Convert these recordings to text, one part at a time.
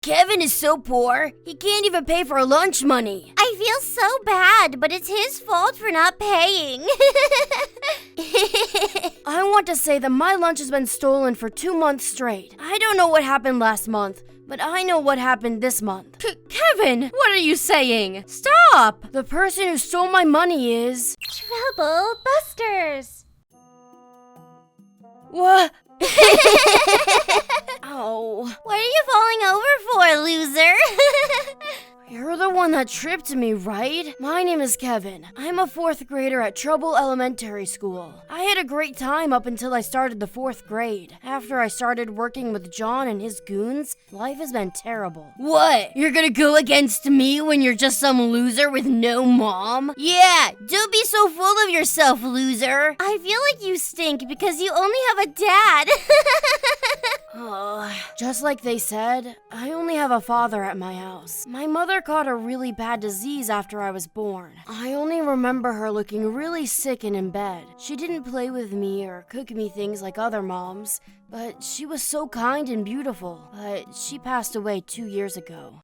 Kevin is so poor, he can't even pay for lunch money. I feel so bad, but it's his fault for not paying. I want to say that my lunch has been stolen for 2 months straight. I don't know what happened last month, but I know what happened this month. Kevin, what are you saying? Stop! The person who stole my money is... Trouble Busters. What? Ow. What are you falling over for, loser? You're the one that tripped me, right? My name is Kevin. I'm a 4th grader at Trouble Elementary School. I had a great time up until I started the 4th grade. After I started working with John and his goons, life has been terrible. What? You're gonna go against me when you're just some loser with no mom? Yeah, don't be so full of yourself, loser. I feel like you stink because you only have a dad. Just like they said, I only have a father at my house. My mother caught a really bad disease after I was born. I only remember her looking really sick and in bed. She didn't play with me or cook me things like other moms, but she was so kind and beautiful. But she passed away 2 years ago.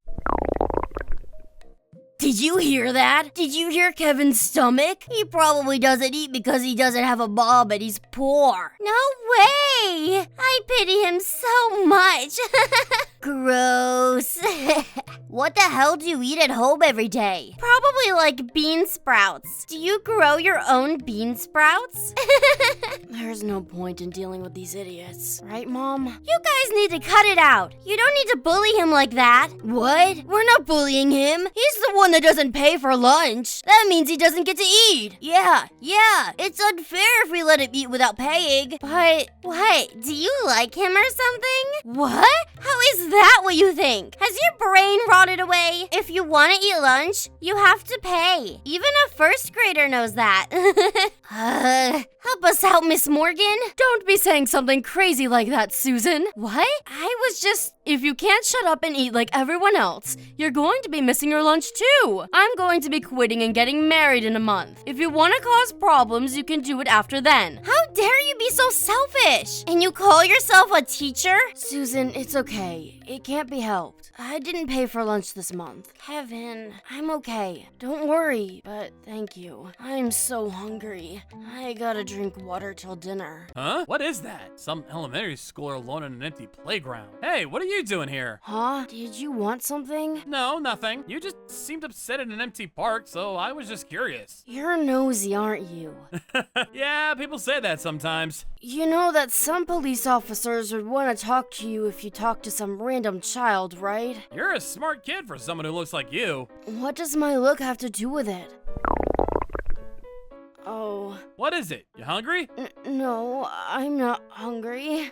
Did you hear that? Did you hear Kevin's stomach? He probably doesn't eat because he doesn't have a mom and he's poor. No way! I pity him so much. Gross. What the hell do you eat at home every day? Probably like bean sprouts. Do you grow your own bean sprouts? There's no point in dealing with these idiots. Right, Mom? You guys need to cut it out. You don't need to bully him like that. What? We're not bullying him. He's the one that doesn't pay for lunch. That means he doesn't get to eat. Yeah. It's unfair if we let him eat without paying. But, what? Do you like him or something? What? How is that what you think? Has your brain rotted away? If you want to eat lunch, you have to pay. Even a 1st grader knows that. Help us out, Miss Morgan. Don't be saying something crazy like that, Susan. What? I was just... If you can't shut up and eat like everyone else, you're going to be missing your lunch too. I'm going to be quitting and getting married in a month. If you want to cause problems, you can do it after then. How dare you be so selfish? And you call yourself a teacher? Susan, it's okay. It can't be helped. I didn't pay for lunch this month. Kevin, I'm okay. Don't worry, but thank you. I'm so hungry. I gotta drink water till dinner. Huh? What is that? Some elementary schooler alone in an empty playground. Hey, what are you doing here? Huh? Did you want something? No, nothing. You just seemed upset in an empty park, so I was just curious. You're nosy, aren't you? Yeah, people say that sometimes. You know that some police officers would want to talk to you if you talk to some random child, right? You're a smart kid for someone who looks like you. What does my look have to do with it? Oh. What is it? You hungry? No, I'm not hungry.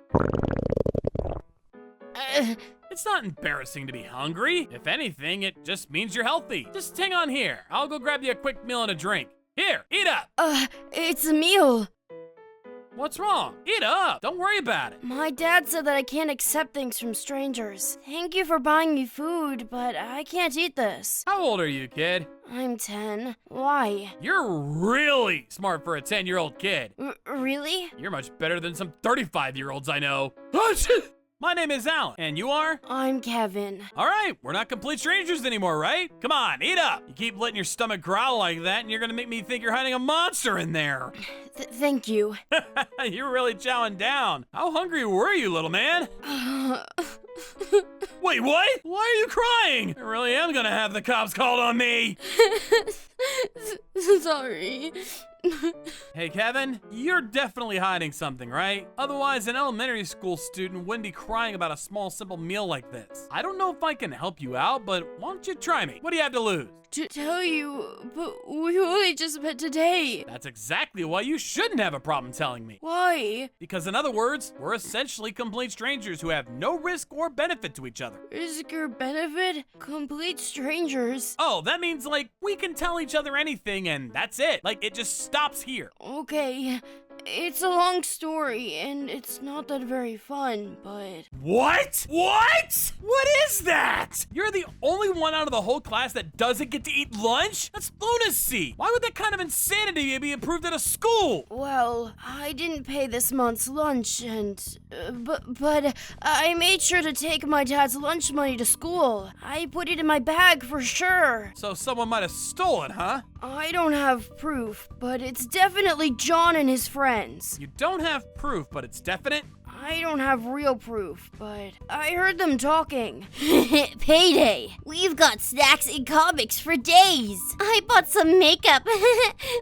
It's not embarrassing to be hungry. If anything, it just means you're healthy. Just hang on here. I'll go grab you a quick meal and a drink. Here, eat up. It's a meal. What's wrong? Eat up. Don't worry about it. My dad said that I can't accept things from strangers. Thank you for buying me food, but I can't eat this. How old are you, kid? I'm 10. Why? You're really smart for a 10-year-old kid. Really? You're much better than some 35-year-olds I know. My name is Alan, and you are? I'm Kevin. All right, we're not complete strangers anymore, right? Come on, eat up. You keep letting your stomach growl like that, and you're gonna make me think you're hiding a monster in there. Thank you. You're really chowing down. How hungry were you, little man? Wait, what? Why are you crying? I really am gonna have the cops called on me. Sorry. Hey, Kevin, you're definitely hiding something, right? Otherwise, an elementary school student wouldn't be crying about a small, simple meal like this. I don't know if I can help you out, but why don't you try me? What do you have to lose? To tell you, but we only just met today. That's exactly why you shouldn't have a problem telling me. Why? Because in other words, we're essentially complete strangers who have no risk or benefit to each other. Risk or benefit? Complete strangers? Oh, that means like we can tell each other anything and that's it. Like it just stops here. Okay. It's a long story, and it's not that very fun, but... What? What? What is that? You're the only one out of the whole class that doesn't get to eat lunch? That's lunacy. Why would that kind of insanity be approved at a school? Well, I didn't pay this month's lunch, and... But I made sure to take my dad's lunch money to school. I put it in my bag for sure. So someone might have stolen, huh? I don't have proof, but it's definitely John and his friends. You don't have proof, but it's definite? I don't have real proof, but I heard them talking. Payday! We've got snacks and comics for days. I bought some makeup.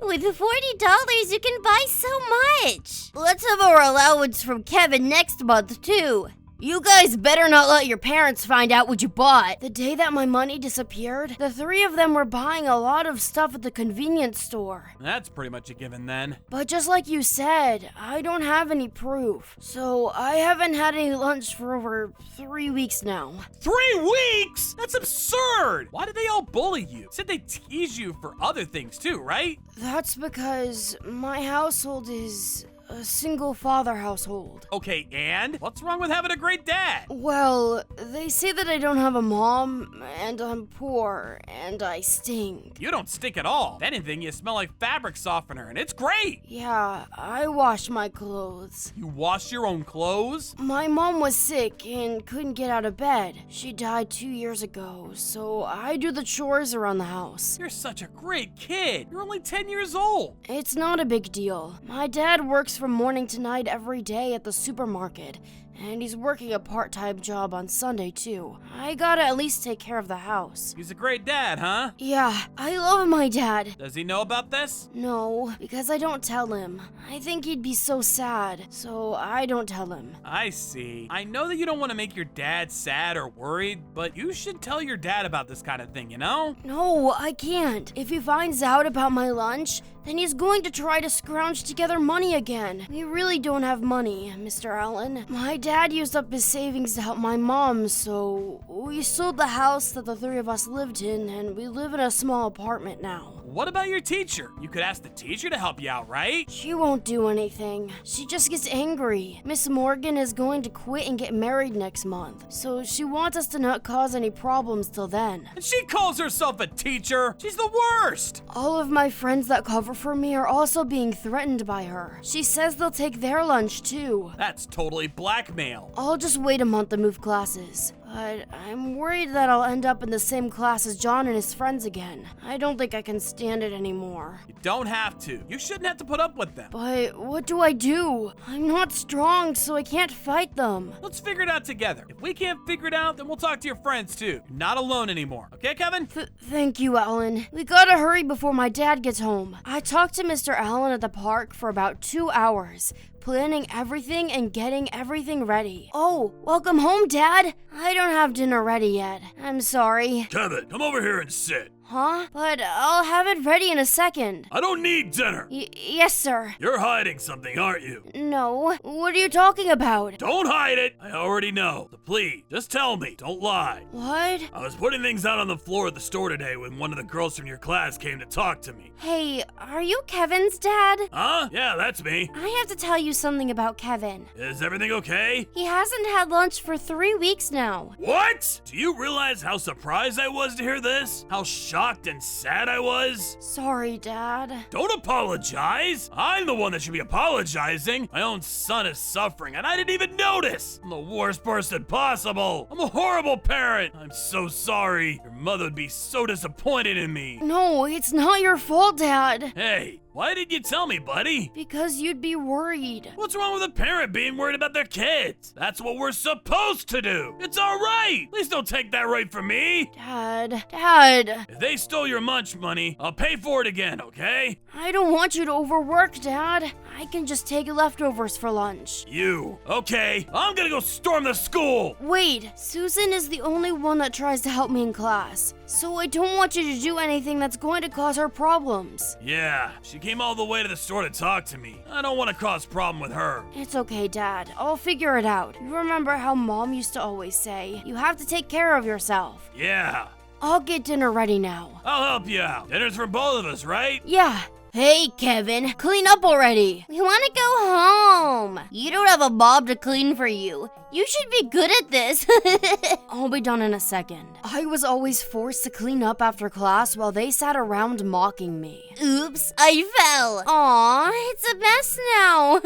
With $40, you can buy so much. Let's have our allowance from Kevin next month, too. You guys better not let your parents find out what you bought. The day that my money disappeared, the three of them were buying a lot of stuff at the convenience store. That's pretty much a given then. But just like you said, I don't have any proof. So I haven't had any lunch for over 3 weeks now. 3 weeks? That's absurd! Why did they all bully you? Said they tease you for other things too, right? That's because my household is a single father household. Okay, and? What's wrong with having a great dad? Well, they say that I don't have a mom, and I'm poor, and I stink. You don't stink at all. If anything, you smell like fabric softener, and it's great. Yeah, I wash my clothes. You wash your own clothes? My mom was sick and couldn't get out of bed. She died 2 years ago, so I do the chores around the house. You're such a great kid. You're only 10 years old. It's not a big deal. My dad works from morning to night every day at the supermarket, and he's working a part-time job on Sunday too. I gotta at least take care of the house. He's a great dad, huh? Yeah, I love my dad. Does he know about this? No, because I don't tell him. I think he'd be so sad, so I don't tell him. I see. I know that you don't want to make your dad sad or worried, but you should tell your dad about this kind of thing, you know? No, I can't. If he finds out about my lunch, then he's going to try to scrounge together money again. We really don't have money, Mr. Allen. My dad used up his savings to help my mom, so we sold the house that the three of us lived in, and we live in a small apartment now. What about your teacher? You could ask the teacher to help you out, right? She won't do anything. She just gets angry. Miss Morgan is going to quit and get married next month, so she wants us to not cause any problems till then. And she calls herself a teacher. She's the worst. All of my friends that cover for me are also being threatened by her. She says they'll take their lunch too. That's totally blackmail. I'll just wait a month to move classes. But I'm worried that I'll end up in the same class as John and his friends again. I don't think I can stand it anymore. You don't have to. You shouldn't have to put up with them. But what do I do? I'm not strong, so I can't fight them. Let's figure it out together. If we can't figure it out, then we'll talk to your friends too. You're not alone anymore. Okay, Kevin? Thank you, Alan. We gotta hurry before my dad gets home. I talked to Mr. Allen at the park for about 2 hours, planning everything and getting everything ready. Oh, welcome home, Dad. I don't have dinner ready yet. I'm sorry. Kevin, come over here and sit. Huh? But I'll have it ready in a second. I don't need dinner. Yes, sir. You're hiding something, aren't you? No. What are you talking about? Don't hide it. I already know. So please, just tell me. Don't lie. What? I was putting things out on the floor at the store today when one of the girls from your class came to talk to me. Hey, are you Kevin's dad? Huh? Yeah, that's me. I have to tell you something about Kevin. Is everything okay? He hasn't had lunch for 3 weeks now. What? Do you realize how surprised I was to hear this? How shocked and sad I was? Sorry, Dad. Don't apologize. I'm the one that should be apologizing. My own son is suffering and I didn't even notice. I'm the worst person possible. I'm a horrible parent. I'm so sorry. Your mother would be so disappointed in me. No, it's not your fault, Dad. Hey, why didn't you tell me, buddy? Because you'd be worried. What's wrong with a parent being worried about their kids? That's what we're supposed to do. It's all right. Please don't take that right from me. Dad. If they stole your lunch money, I'll pay for it again, okay? I don't want you to overwork, Dad. I can just take leftovers for lunch. You. Okay, I'm gonna go storm the school. Wait, Susan is the only one that tries to help me in class. So I don't want you to do anything that's going to cause her problems. Yeah, she came all the way to the store to talk to me. I don't want to cause problem with her. It's okay, Dad. I'll figure it out. You remember how Mom used to always say, you have to take care of yourself. Yeah. I'll get dinner ready now. I'll help you out. Dinner's for both of us, right? Yeah. Hey, Kevin, clean up already. We want to go home. You don't have a mom to clean for you. You should be good at this. I'll be done in a second. I was always forced to clean up after class while they sat around mocking me. Oops, I fell. Aw, it's a mess now.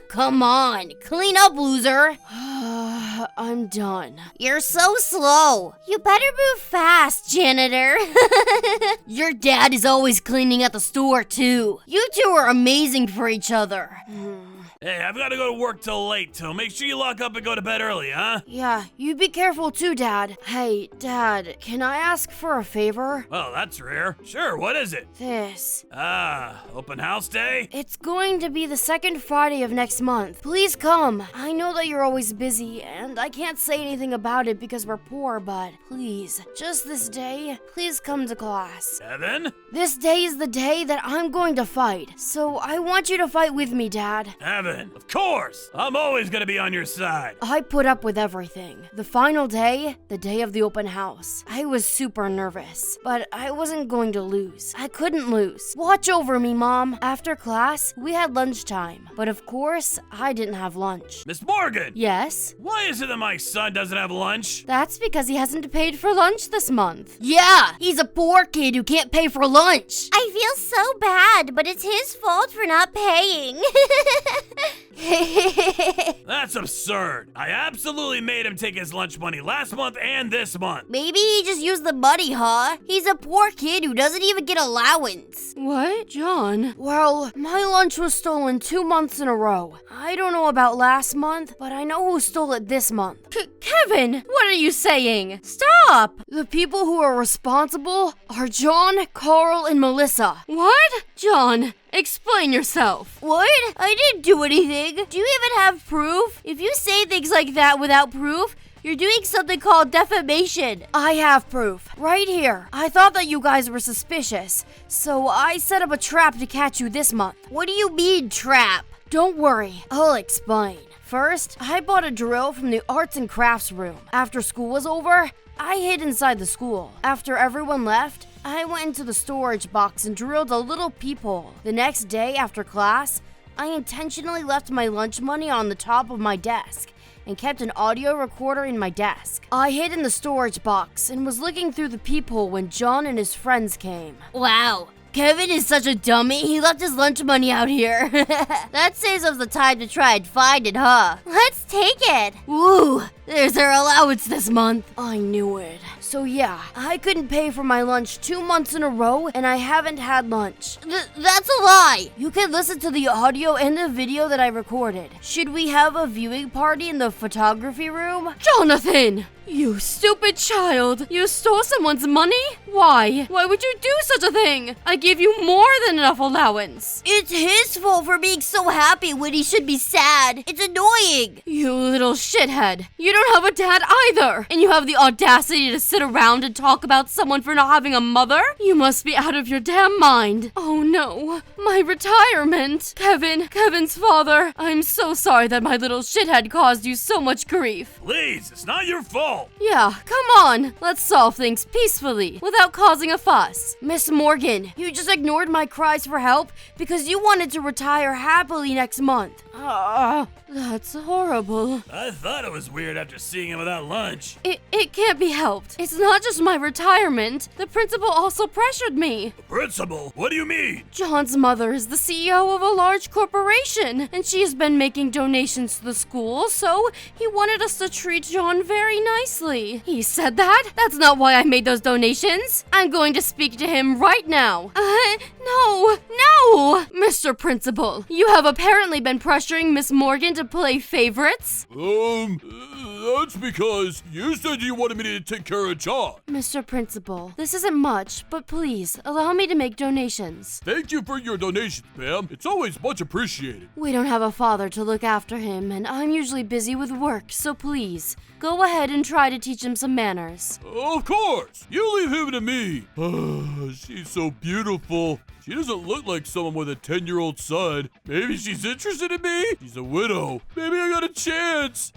Come on, clean up, loser. I'm done. You're so slow. You better move fast, janitor. Your dad is always cleaning at the store, too. You two are amazing for each other. Hey, I've got to go to work till late, so make sure you lock up and go to bed early, huh? Yeah, you be careful too, Dad. Hey, Dad, can I ask for a favor? Well, that's rare. Sure, what is it? This. Open house day? It's going to be the second Friday of next month. Please come. I know that you're always busy, and I can't say anything about it because we're poor, but please, just this day, please come to class. Kevin? This day is the day that I'm going to fight, so I want you to fight with me, Dad. Kevin, of course! I'm always gonna be on your side. I put up with everything. The final day, the day of the open house, I was super nervous, but I wasn't going to lose. I couldn't lose. Watch over me, Mom. After class, we had lunchtime, but of course, I didn't have lunch. Miss Morgan! Yes? Why is it that my son doesn't have lunch? That's because he hasn't paid for lunch this month. Yeah, he's a poor kid who can't pay for lunch. I feel so bad, but it's his fault for not paying. That's absurd. I absolutely made him take his lunch money last month and this month. Maybe he just used the money, huh? He's a poor kid who doesn't even get allowance. What? John? Well, my lunch was stolen 2 months in a row. I don't know about last month, but I know who stole it this month. Kevin, what are you saying? Stop! The people who are responsible are John, Carl, and Melissa. What? John, explain yourself. What? I didn't do anything. Do you even have proof? If you say things like that without proof, you're doing something called defamation. I have proof. Right here. I thought that you guys were suspicious, so I set up a trap to catch you this month. What do you mean, trap? Don't worry, I'll explain. First, I bought a drill from the arts and crafts room. After school was over, I hid inside the school. After everyone left, I went into the storage box and drilled a little peephole. The next day after class, I intentionally left my lunch money on the top of my desk and kept an audio recorder in my desk. I hid in the storage box and was looking through the peephole when John and his friends came. Wow. Kevin is such a dummy, he left his lunch money out here. That saves us the time to try and find it, huh? Let's take it. Woo, there's our allowance this month. I knew it. So yeah, I couldn't pay for my lunch 2 months in a row and I haven't had lunch. That's a lie. You can listen to the audio and the video that I recorded. Should we have a viewing party in the photography room? Jonathan! You stupid child! You stole someone's money? Why? Why would you do such a thing? I gave you more than enough allowance. It's his fault for being so happy when he should be sad. It's annoying. You little shithead. You don't have a dad either. And you have the audacity to sit around and talk about someone for not having a mother? You must be out of your damn mind. Oh no. My retirement. Kevin's father. I'm so sorry that my little shithead caused you so much grief. Please, it's not your fault. Yeah, come on. Let's solve things peacefully, without causing a fuss. Miss Morgan, you just ignored my cries for help because you wanted to retire happily next month. That's horrible. I thought it was weird after seeing him without lunch. It can't be helped. It's not just my retirement. The principal also pressured me. Principal? What do you mean? John's mother is the CEO of a large corporation, and she has been making donations to the school, so he wanted us to treat John very nicely. He said that? That's not why I made those donations. I'm going to speak to him right now. No. Mr. Principal, you have apparently been pressuring Miss Morgan to play favorites? That's because you said you wanted me to take care of John. Mr. Principal, this isn't much, but please, allow me to make donations. Thank you for your donations, ma'am. It's always much appreciated. We don't have a father to look after him, and I'm usually busy with work, so please, go ahead and try to teach him some manners. Of course. You leave him to me. She's so beautiful. She doesn't look like someone with a 10-year-old son. Maybe she's interested in me? She's a widow. go. Maybe I got a chance.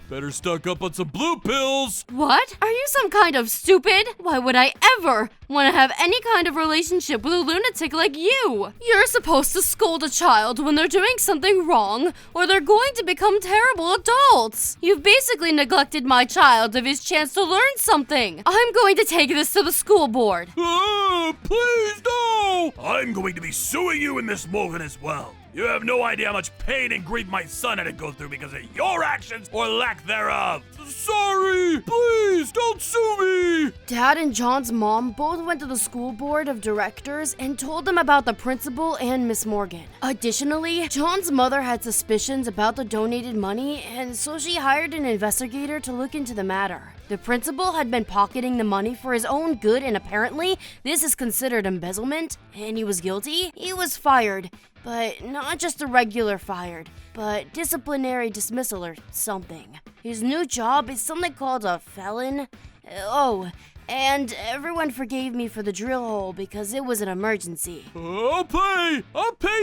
Better stock up on some blue pills. What? Are you some kind of stupid? Why would I ever want to have any kind of relationship with a lunatic like you? You're supposed to scold a child when they're doing something wrong, or they're going to become terrible adults. You've basically neglected my child of his chance to learn something. I'm going to take this to the school board. Please no! I'm going to be suing you in this moment as well. You have no idea how much pain and grief my son had to go through because of your actions or lack thereof. Sorry! Please, don't sue me! Dad and John's mom both went to the school board of directors and told them about the principal and Miss Morgan. Additionally, John's mother had suspicions about the donated money, and so she hired an investigator to look into the matter. The principal had been pocketing the money for his own good, and apparently this is considered embezzlement, and he was guilty. He was fired, but not just a regular fired, but disciplinary dismissal or something. His new job is something called a felon. And everyone forgave me for the drill hole because it was an emergency. I'll pay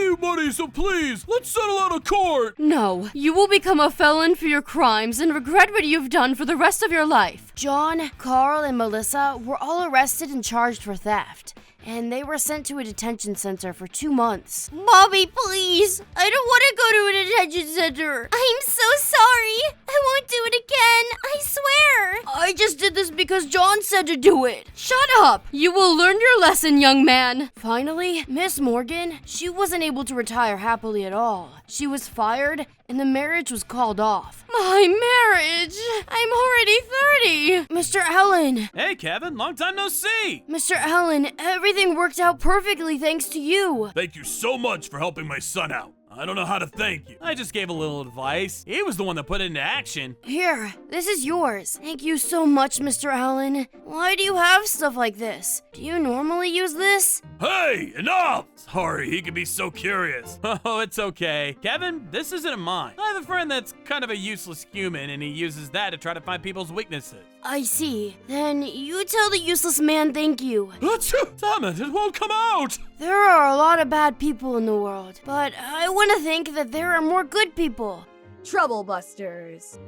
you money, so please, let's settle out of court. No, you will become a felon for your crimes and regret what you've done for the rest of your life. John, Carl, and Melissa were all arrested and charged for theft, and they were sent to a detention center for 2 months. Mommy, please. I don't want to go to a detention center. I'm so sorry. I won't do it again. I swear. I just did this because John said to do it. Shut up! You will learn your lesson, young man. Finally, Miss Morgan, she wasn't able to retire happily at all. She was fired, and the marriage was called off. My marriage! I'm already 30! Mr. Allen! Hey, Kevin, long time no see. Mr. Allen, everything worked out perfectly thanks to you. Thank you so much for helping my son out. I don't know how to thank you. I just gave a little advice. He was the one that put it into action. Here, this is yours. Thank you so much, Mr. Allen. Why do you have stuff like this? Do you normally use this? Hey, enough! Sorry, he can be so curious. Oh, it's okay. Kevin, this isn't mine. I have a friend that's kind of a useless human, and he uses that to try to find people's weaknesses. I see. Then you tell the useless man thank you. Damn it won't come out! There are a lot of bad people in the world, but I want to think that there are more good people. Trouble Busters.